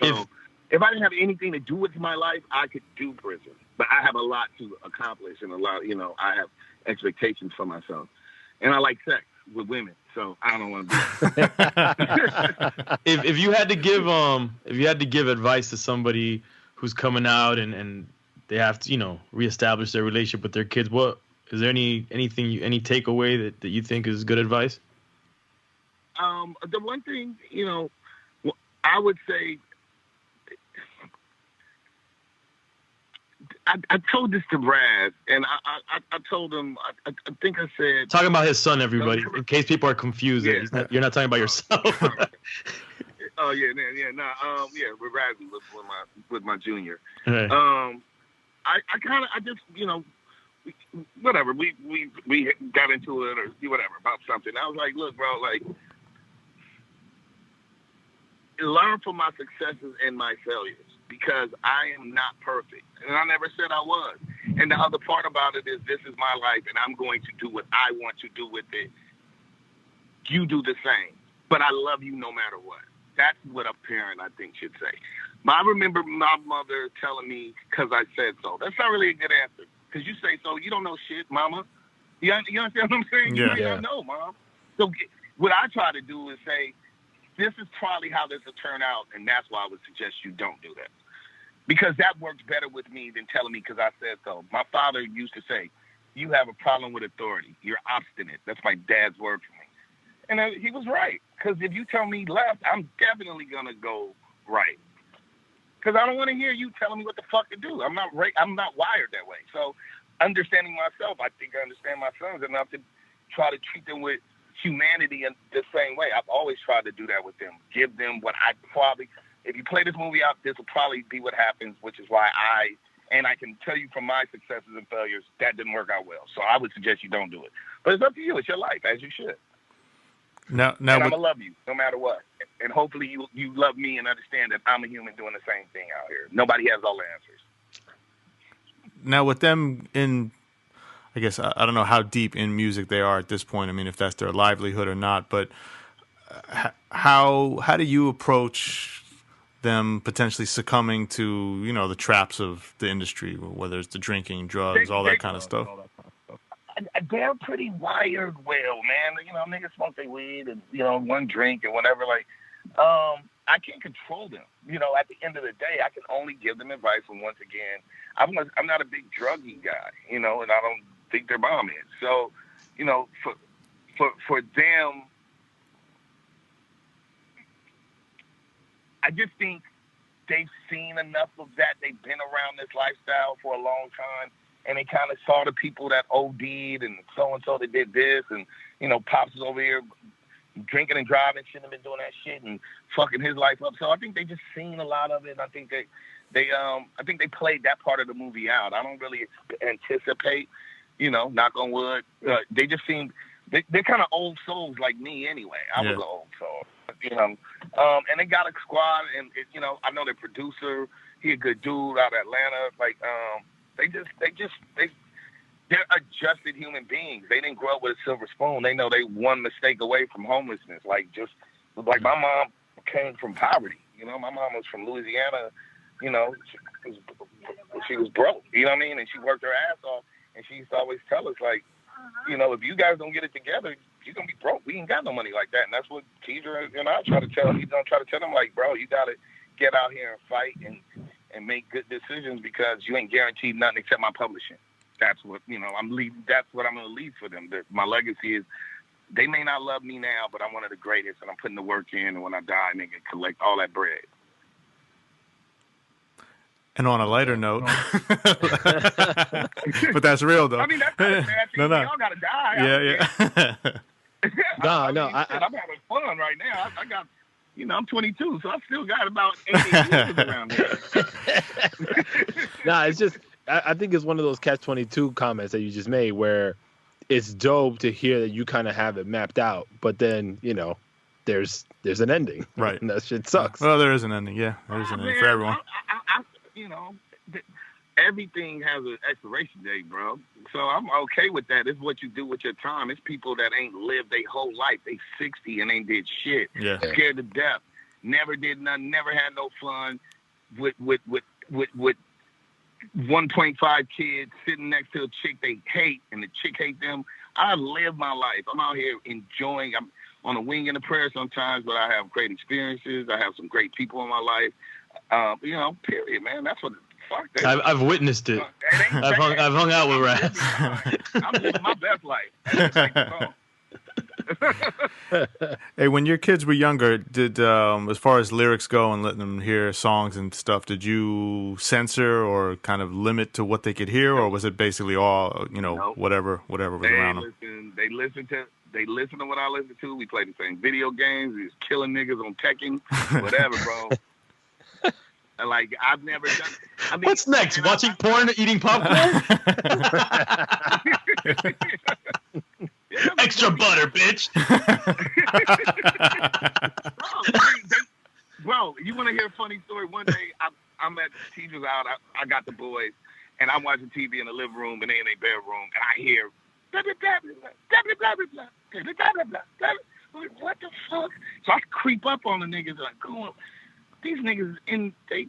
So if I didn't have anything to do with my life, I could do prison. But I have a lot to accomplish and a lot, you know, I have expectations for myself. And I like sex with women, so I don't want to do that. If you had to give advice to somebody who's coming out and they have to, you know, reestablish their relationship with their kids, what is there any takeaway that you think is good advice? The one thing, you know, I would say, I told this to Raz, and I told him, I think I said... Talking about his son, everybody, in case people are confused. Yeah. You're not talking about yourself. Oh, yeah, with Raz, with my junior. Right. I just, you know, whatever. We got into it or whatever about something. I was like, look, bro, like, learn from my successes and my failures because I am not perfect. And I never said I was. And the other part about it is this is my life and I'm going to do what I want to do with it. You do the same. But I love you no matter what. That's what a parent, I think, should say. I remember my mother telling me because I said so. That's not really a good answer. Because you say so, you don't know shit, mama. You understand what I'm saying? Yeah. You might not know, mom. So what I try to do is say, this is probably how this will turn out, and that's why I would suggest you don't do that. Because that works better with me than telling me because I said so. My father used to say, you have a problem with authority. You're obstinate. That's my dad's word for me. And he was right. Because if you tell me left, I'm definitely going to go right. Because I don't want to hear you telling me what the fuck to do. I'm not wired that way. So understanding myself, I think I understand my sons enough to try to treat them with humanity in the same way. I've always tried to do that with them. Give them what I probably, if you play this movie out, this will probably be what happens, which is why I can tell you from my successes and failures, that didn't work out well. So I would suggest you don't do it. But it's up to you. It's your life, as you should. Now, and I'm going to love you no matter what. And hopefully you love me and understand that I'm a human doing the same thing out here. Nobody has all the answers. Now, with them in, I guess, I don't know how deep in music they are at this point. I mean, if that's their livelihood or not. But how do you approach them potentially succumbing to, you know, the traps of the industry, whether it's the drinking, drugs, all that kind of stuff? They're pretty wired well, man. You know, niggas smoke their weed and, you know, one drink and whatever. Like, I can't control them. You know, at the end of the day, I can only give them advice. And once again, I'm not a big druggy guy, you know, and I don't think their mom is. So, you know, for them, I just think they've seen enough of that. They've been around this lifestyle for a long time. And they kind of saw the people that OD'd and so that did this. And, you know, Pops is over here drinking and driving, shouldn't have been doing that shit and fucking his life up. So I think they just seen a lot of it. And I think they played that part of the movie out. I don't really anticipate, you know, knock on wood. They just seem, they're kind of old souls like me anyway. I was an old soul, you know. And they got a squad and, you know, I know their producer, he a good dude out of Atlanta. Like, they're adjusted human beings. They didn't grow up with a silver spoon. They know they one mistake away from homelessness. Like my mom came from poverty. You know, my mom was from Louisiana. You know, she was broke. You know what I mean? And she worked her ass off. And she used to always tell us, like, you know, if you guys don't get it together, you're gonna be broke. We ain't got no money like that. And that's what Teaser and I try to tell them, like, bro, you gotta get out here and fight and make good decisions because you ain't guaranteed nothing except my publishing. That's what, you know, that's what I'm going to leave for them. My legacy is they may not love me now, but I'm one of the greatest and I'm putting the work in. And when I die, nigga, collect all that bread. And on a lighter note, but that's real though. I mean, that's not a bad thing. We all got to die. Yeah. I'm having fun right now. I got, you know, I'm 22, so I still got about 80 years around here. Nah, it's just, I think it's one of those catch-22 comments that you just made where it's dope to hear that you kind of have it mapped out, but then, you know, there's an ending. Right. And that shit sucks. Well, there is an ending, yeah. There is an ending for everyone. You know, everything has an expiration date, bro. So I'm okay with that. It's what you do with your time. It's people that ain't lived their whole life. They 60 and ain't did shit. Yeah. Scared to death. Never did nothing. Never had no fun. With 1.5 kids sitting next to a chick they hate and the chick hate them. I live my life. I'm out here enjoying. I'm on a wing and a prayer sometimes, but I have great experiences. I have some great people in my life. You know, period, man. That's what. Fuck that. I've witnessed it. I've hung out with Ras. I'm living my best life. Hey, when your kids were younger, did as far as lyrics go and letting them hear songs and stuff, did you censor or kind of limit to what they could hear, or was it basically all, you know, nope. whatever was around them? They listen to what I listen to. We play the same video games. We was killing niggas on Tekken, whatever, bro. Like, I've never done. I mean, What's next? Watching porn, eating popcorn? Extra butter, bitch. Bro, you want to hear a funny story? One day, I'm at the teacher's out. I got the boys, and I'm watching TV in the living room, and they in their bedroom, and I hear blah blah blah blah blah blah blah blah blah blah blah blah. Like, what the fuck? So I creep up on the niggas, like, going. These niggas they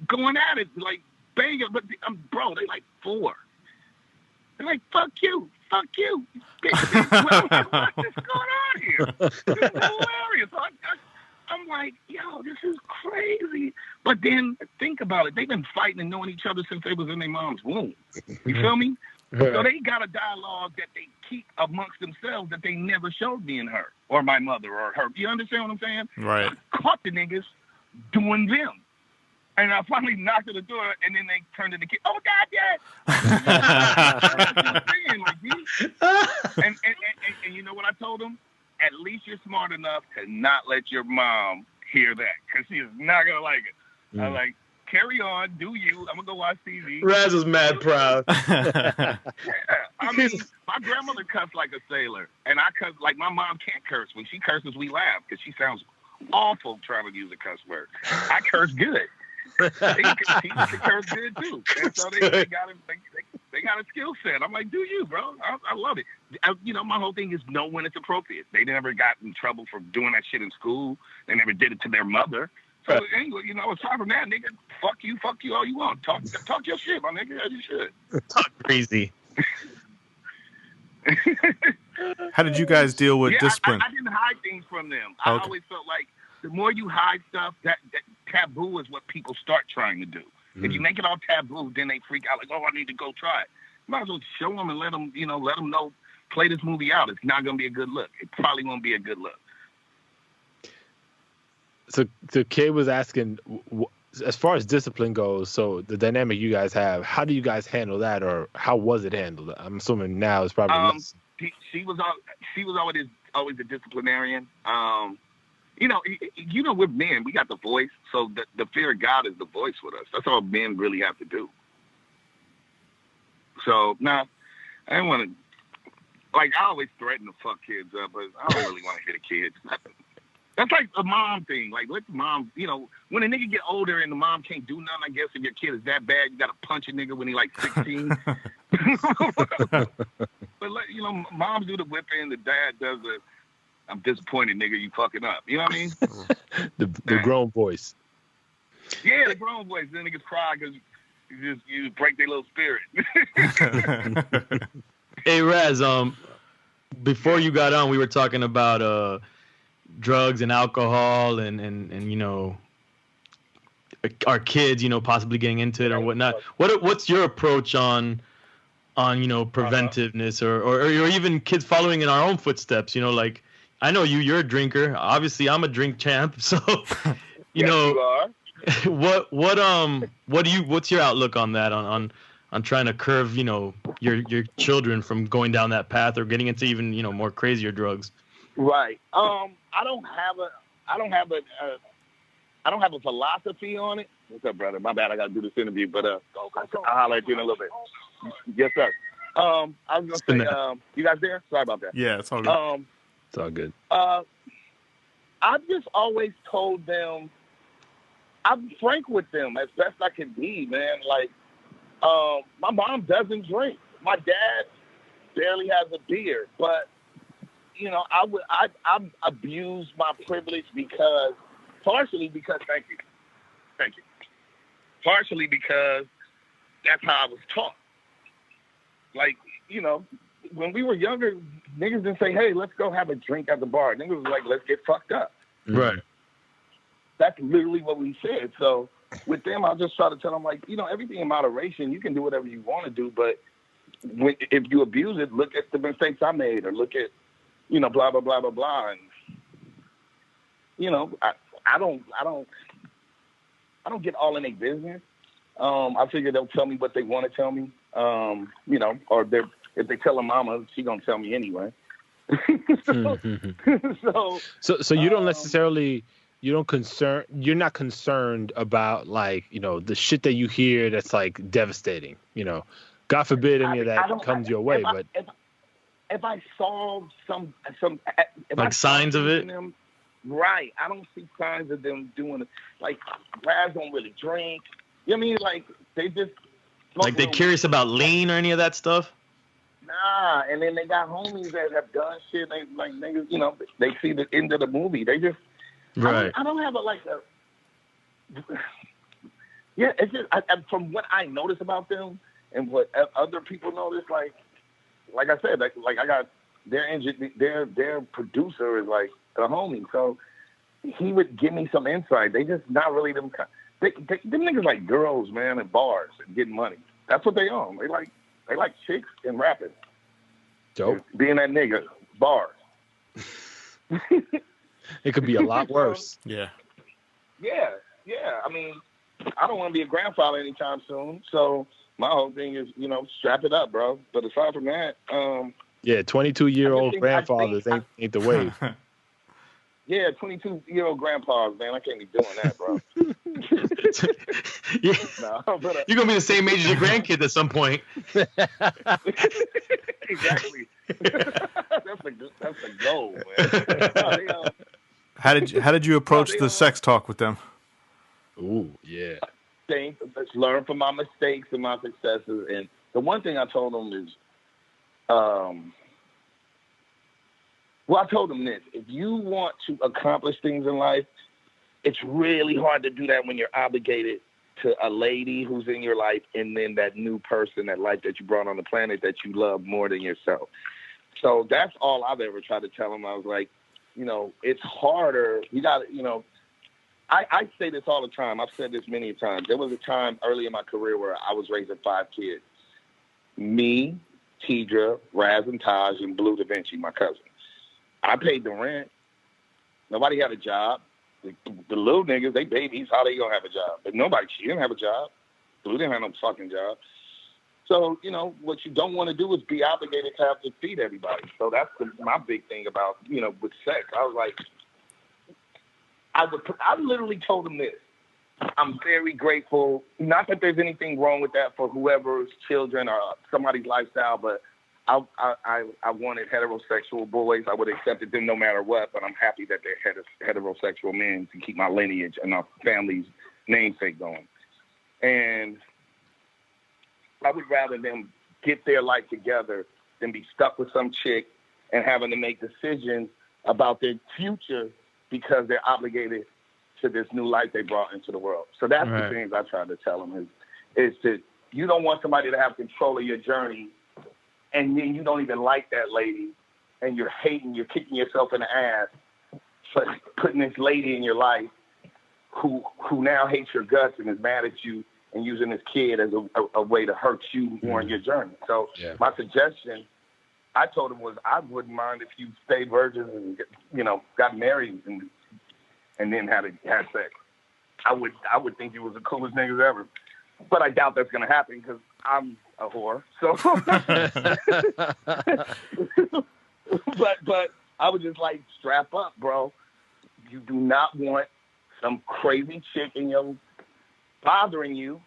going at it like banging, but bro, they like 4. They're like, fuck you, bitch. What's going on here? This is hilarious. So I'm like, yo, this is crazy. But then think about it. They've been fighting and knowing each other since they was in their mom's womb. You feel me? So they got a dialogue that they keep amongst themselves that they never showed me and her or my mother or her. You understand what I'm saying? Right. I caught the niggas doing them. And I finally knocked at the door, and then they turned to the kid. Oh, Dad! And you know what I told them? At least you're smart enough to not let your mom hear that, because she is not going to like it. I'm like, carry on, do you. I'm going to go watch TV. Raz was mad proud. Yeah. I mean, my grandmother cussed like a sailor, and I cuss like my mom can't curse. When she curses, we laugh, because she sounds awful trying to use a cuss word. I curse good. He can curse good too, and so they got a skill set. I'm like, do you, bro? I love it. My whole thing is know when it's appropriate. They never got in trouble for doing that shit in school. They never did it to their mother. So anyway, aside from that, nigga, fuck you all you want. Talk your shit, my nigga, as you should. Talk crazy. How did you guys deal with discipline? I didn't hide things from them. I always felt like the more you hide stuff, that taboo is what people start trying to do. If you make it all taboo, then they freak out like, oh, I need to go try it. Might as well show them and let them know, play this movie out. It's not going to be a good look. It probably won't be a good look. So the kid was asking, as far as discipline goes, so the dynamic you guys have, how do you guys handle that, or how was it handled? I'm assuming now it's probably less. She was always a disciplinarian. We're men. We got the voice, so the fear of God is the voice with us. That's all men really have to do. So, I didn't want to, I always threaten to fuck kids up, but I don't really want to hit a kid. That's like a mom thing. Like, let the mom, when a nigga get older and the mom can't do nothing, I guess if your kid is that bad, you got to punch a nigga when he like 16. But, moms do the whipping, the dad does the, I'm disappointed, nigga, you fucking up. You know what I mean? the grown voice. Yeah, the grown voice. Then niggas cry because you break their little spirit. Hey, Raz, before you got on, we were talking about drugs and alcohol and our kids, possibly getting into it or whatnot. What's your approach on preventiveness or even kids following in our own footsteps? Like, I know you're a drinker. Obviously, I'm a drink champ. So, You are. what's your outlook on that? On trying to curve, your children from going down that path or getting into even, more crazier drugs. Right. I don't have a philosophy on it. What's up, brother? My bad. I got to do this interview, but I'll holler at you in a little bit. Yes, sir. I was gonna say, you guys there? Sorry about that. Yeah, it's all good. It's all good. I've just always told them, I'm frank with them as best I can be, man. Like, my mom doesn't drink. My dad barely has a beer, but I abused my privilege partially because that's how I was taught. Like, when we were younger, niggas didn't say, hey, let's go have a drink at the bar. Niggas was like, let's get fucked up. Right. That's literally what we said. So with them, I just try to tell them, like, everything in moderation. You can do whatever you want to do, but if you abuse it, look at the mistakes I made, or look at, blah, blah, blah, blah, blah. And, I don't get all in their business. I figure they'll tell me what they want to tell me. Or if they tell a mama, she gonna tell me anyway. So you don't necessarily you're not concerned about like, you know, the shit that you hear that's like devastating, you know. God forbid any of that comes your way, but if I saw some if like I saw signs of it, them, right? I don't see signs of them doing it. Like Raz don't really drink. You know what I mean? Like they just like they're curious about lean or any of that stuff. Nah, and then they got homies that have done shit. They like niggas, you know, they see the end of the movie. They just right. I don't have yeah. It's just from what I notice about them and what other people notice. Like I said, like I got their producer is like a homie, so he would give me some insight. They just not really them. Them niggas like girls, man, and bars and getting money. That's what they own. They like chicks and rapping. Dope. Being that nigga, bars. It could be a lot worse. Yeah. Yeah. I mean, I don't want to be a grandfather anytime soon, so my whole thing is, you know, strap it up, bro. But aside from that, yeah, 22-year-old grandfathers ain't the wave. Yeah, 22-year-old grandpas, man. I can't be doing that, bro. Yeah. No, but, you're gonna be the same age as your grandkids at some point. Exactly. that's the goal, man. How did you approach the sex talk with them? Ooh, yeah. Let's learn from my mistakes and my successes. And the one thing I told them is, I told them this: if you want to accomplish things in life, it's really hard to do that when you're obligated to a lady who's in your life and then that new person, that life that you brought on the planet that you love more than yourself. So that's all I've ever tried to tell them. I was like, you know, it's harder. You got to, you know, I say this all the time. I've said this many times. There was a time early in my career where I was raising 5 kids. Me, Tidra, Raz and Taj, and Blue Da Vinci, my cousin. I paid the rent. Nobody had a job. The little niggas, they babies, how they gonna have a job? But she didn't have a job. Blue didn't have no fucking job. So, you know, what you don't want to do is be obligated to have to feed everybody. So that's my big thing about, you know, with sex. I was like, I literally told them this. I'm very grateful. Not that there's anything wrong with that for whoever's children or somebody's lifestyle, but I wanted heterosexual boys. I would have accepted them no matter what, but I'm happy that they're heterosexual men to keep my lineage and our family's namesake going. And I would rather them get their life together than be stuck with some chick and having to make decisions about their future because they're obligated to this new life they brought into the world. So that's the things I try to tell them is that you don't want somebody to have control of your journey and then you don't even like that lady and you're kicking yourself in the ass for putting this lady in your life who now hates your guts and is mad at you and using this kid as a way to hurt you more in your journey. So my suggestion, I told him, was I wouldn't mind if you stayed virgins and, you know, got married and then had sex. I would think you was the coolest niggas ever. But I doubt that's going to happen because I'm a whore. So, but I would just like strap up, bro. You do not want some crazy chick in your bothering you.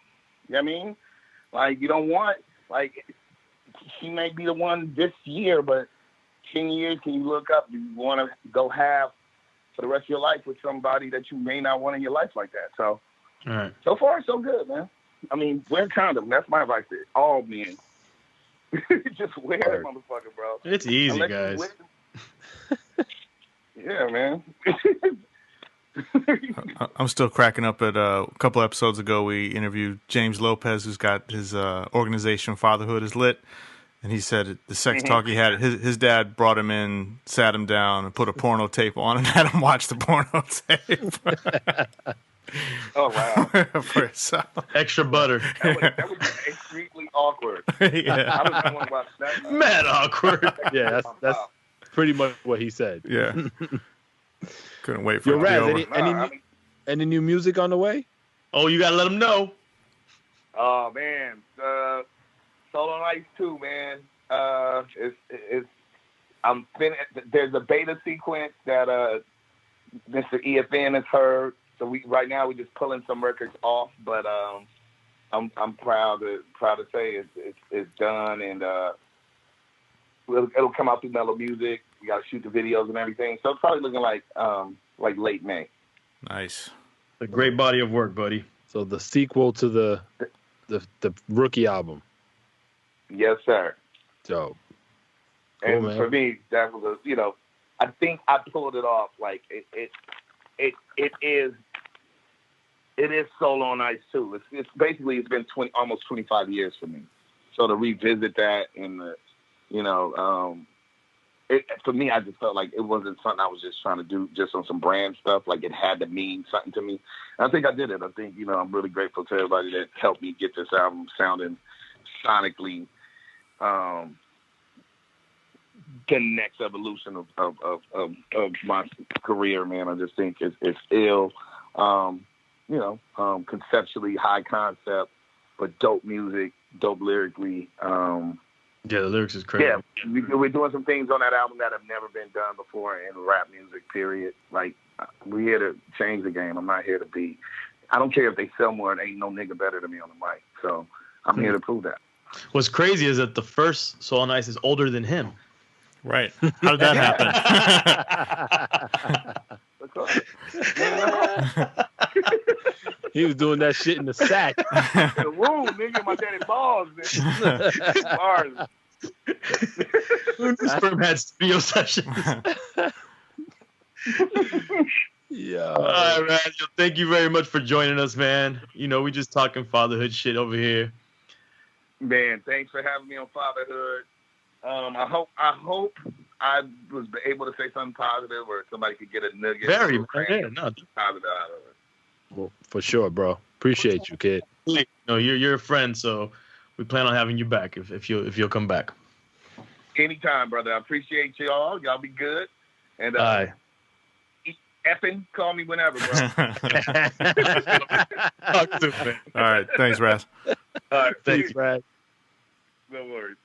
You know what I mean? Like, you don't want, like, she may be the one this year, but 10 years, can you look up? You want to go have for the rest of your life with somebody that you may not want in your life like that. So, So far, so good, man. I mean, wear a condom. That's my advice to all men. Just wear it, motherfucker, bro. It's easy, guys. Yeah, man. I'm still cracking up at a couple episodes ago. We interviewed James Lopez, who's got his organization Fatherhood is Lit. And he said the sex talk he had, his dad brought him in, sat him down, and put a porno tape on and had him watch the porno tape. Oh, wow. For himself. Extra butter. That would be extremely awkward. Yeah. I was watch that. Mad awkward. Yeah, that's pretty much what he said. Yeah. Couldn't wait for it to be over. Any new music on the way? Oh, you got to let them know. Oh, man. Soul on Ice 2, man. There's a beta sequence that Mr. EFN is heard. So right now we're just pulling some records off, but I'm proud to say it's done, and it'll come out through Mellow Music. We got to shoot the videos and everything, so it's probably looking like late May. Nice. A great body of work, buddy. So the sequel to the rookie album. Yes, sir. Dope. And Cool, for me, that was I think I pulled it off. Like it is Soul on Ice too. It's basically it's been almost 25 years for me. So to revisit that and for me, I just felt like it wasn't something I was just trying to do just on some brand stuff. Like it had to mean something to me. And I think I did it. I think I'm really grateful to everybody that helped me get this album sounding sonically the next evolution of my career, man. I just think it's ill. Conceptually high concept, but dope music, dope lyrically. Yeah, the lyrics is crazy. Yeah, we're doing some things on that album that have never been done before in rap music, period. Like, we're here to change the game. I'm not here to be. I don't care if they sell more, and ain't no nigga better than me on the mic. So I'm here to prove that. What's crazy is that the first Soul on Ice is older than him. Right. How did that happen? He was doing that shit in the sack. The room, nigga, my daddy balls, nigga. Bars. This firm had studio sessions. Yeah. All right, man. Thank you very much for joining us, man. We just talking fatherhood shit over here. Man, thanks for having me on Fatherhood. I hope I was able to say something positive, or somebody could get a nugget. Very, positive out of it. Well, for sure, bro. Appreciate you, kid. No, you're a friend, so we plan on having you back if you'll come back. Anytime, brother. I appreciate y'all. Y'all be good. And effing call me whenever, bro. All right. Thanks, Ras. All right. Thanks, Ras. No worries.